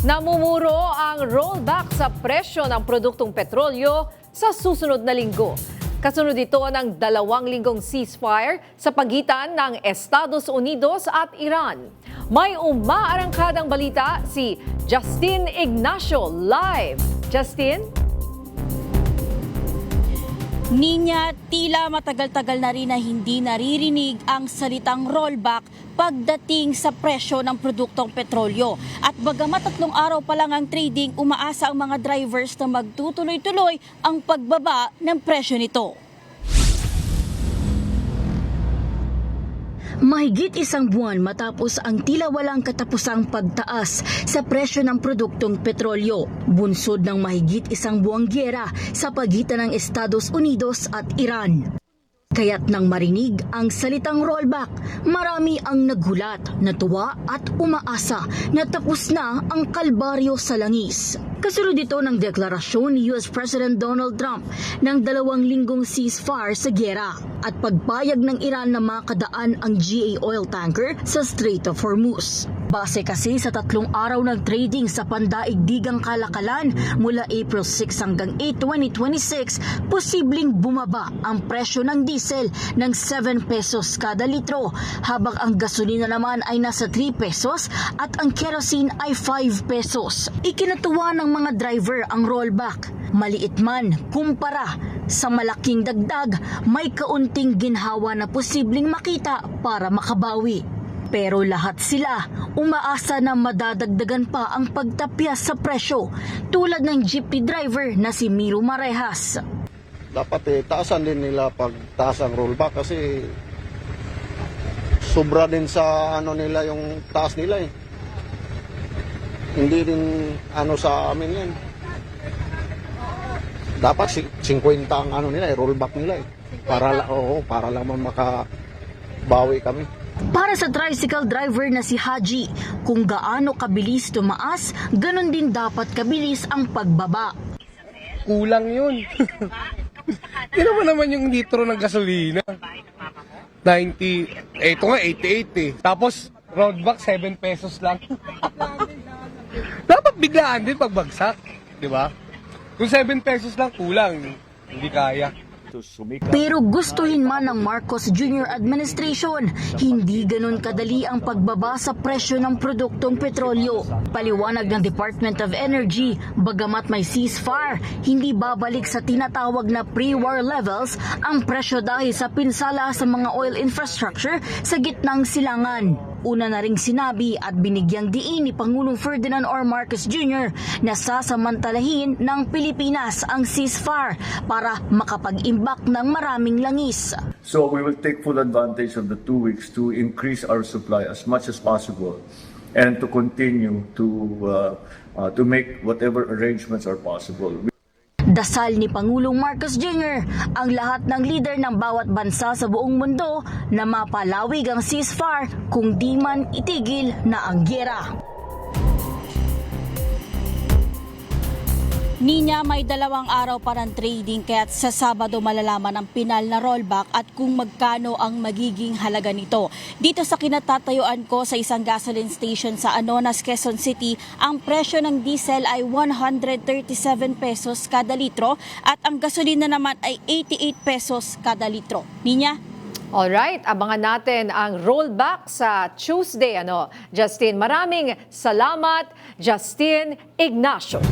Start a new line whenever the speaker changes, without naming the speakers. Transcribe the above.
Namumuro ang rollback sa presyo ng produktong petrolyo sa susunod na linggo. Kasunod ito ng 2 linggong ceasefire sa pagitan ng Estados Unidos at Iran. May umaarangkadang balita si Justin Ignacio live. Justin?
Ninya, tila matagal-tagal na rin na hindi naririnig ang salitang rollback pagdating sa presyo ng produktong petrolyo. At bagamat 3 araw pa lang ang trading, umaasa ang mga drivers na magtutuloy-tuloy ang pagbaba ng presyo nito. Mahigit 1 buwan matapos ang tila walang katapusang pagtaas sa presyo ng produktong petrolyo. Bunsod ng mahigit 1 buwang giyera sa pagitan ng Estados Unidos at Iran. Kaya't nang marinig ang salitang rollback, marami ang nagulat, natuwa at umaasa na tapos na ang kalbaryo sa langis. Kasunod ito ng deklarasyon ni US President Donald Trump ng 2 linggong ceasefire sa giyera at pagpayag ng Iran na makadaan ang GA oil tanker sa Strait of Hormuz. Base kasi sa 3 araw ng trading sa pandaigdigang kalakalan mula April 6 hanggang 8, 2026, posibleng bumaba ang presyo ng diesel ng 7 pesos kada litro, habang ang gasolina naman ay nasa 3 pesos at ang kerosene ay 5 pesos. Ikinatuwa ng mga driver ang rollback. Maliit man kumpara sa malaking dagdag, may kaunting ginhawa na posibleng makita para makabawi. Pero lahat sila umaasa na madadagdagan pa ang pagtapyas sa presyo, tulad ng jeepney driver na si Miro Marehas.
Dapat taasan din nila pag taas ang rollback kasi sobra din sa nila yung taas nila eh. Hindi din sa amin yan. Dapat 50 ang nila rollback nila eh. Para lang makabawi kami.
Para sa tricycle driver na si Haji, kung gaano kabilis tumaas, ganun din dapat kabilis ang pagbaba.
Kulang yun. Tira naman yung litro ng gasolina. 90, ito nga 88 eh. Tapos roadback 7 pesos lang. Dapat biglaan din pagbagsak, di ba? Kung 7 pesos lang kulang, hindi kaya.
Pero gustuhin man ng Marcos Jr. administration, hindi ganun kadali ang pagbaba sa presyo ng produktong petrolyo. Paliwanag ng Department of Energy, bagamat may ceasefire, hindi babalik sa tinatawag na pre-war levels ang presyo dahil sa pinsala sa mga oil infrastructure sa gitnang silangan. Una na ring sinabi at binigyang diin ni Pangulong Ferdinand R. Marcos Jr. na sasamantalahin ng Pilipinas ang ceasefire para makapag-imbak ng maraming langis.
So we will take full advantage of the 2 weeks to increase our supply as much as possible and to continue to make whatever arrangements are possible.
Dasal ni Pangulong Marcos Jr. ang lahat ng leader ng bawat bansa sa buong mundo na mapalawig ang ceasefire kung di man itigil na ang giyera. Ninya, may 2 araw pa ng trading kaya't sa Sabado malalaman ang pinal na rollback at kung magkano ang magiging halaga nito. Dito sa kinatatayuan ko sa isang gasoline station sa Anonas, Quezon City, ang presyo ng diesel ay 137 pesos kada litro at ang gasolina naman ay 88 pesos kada litro. Ninya?
Alright, abangan natin ang rollback sa Tuesday. Justin, maraming salamat, Justin Ignacio.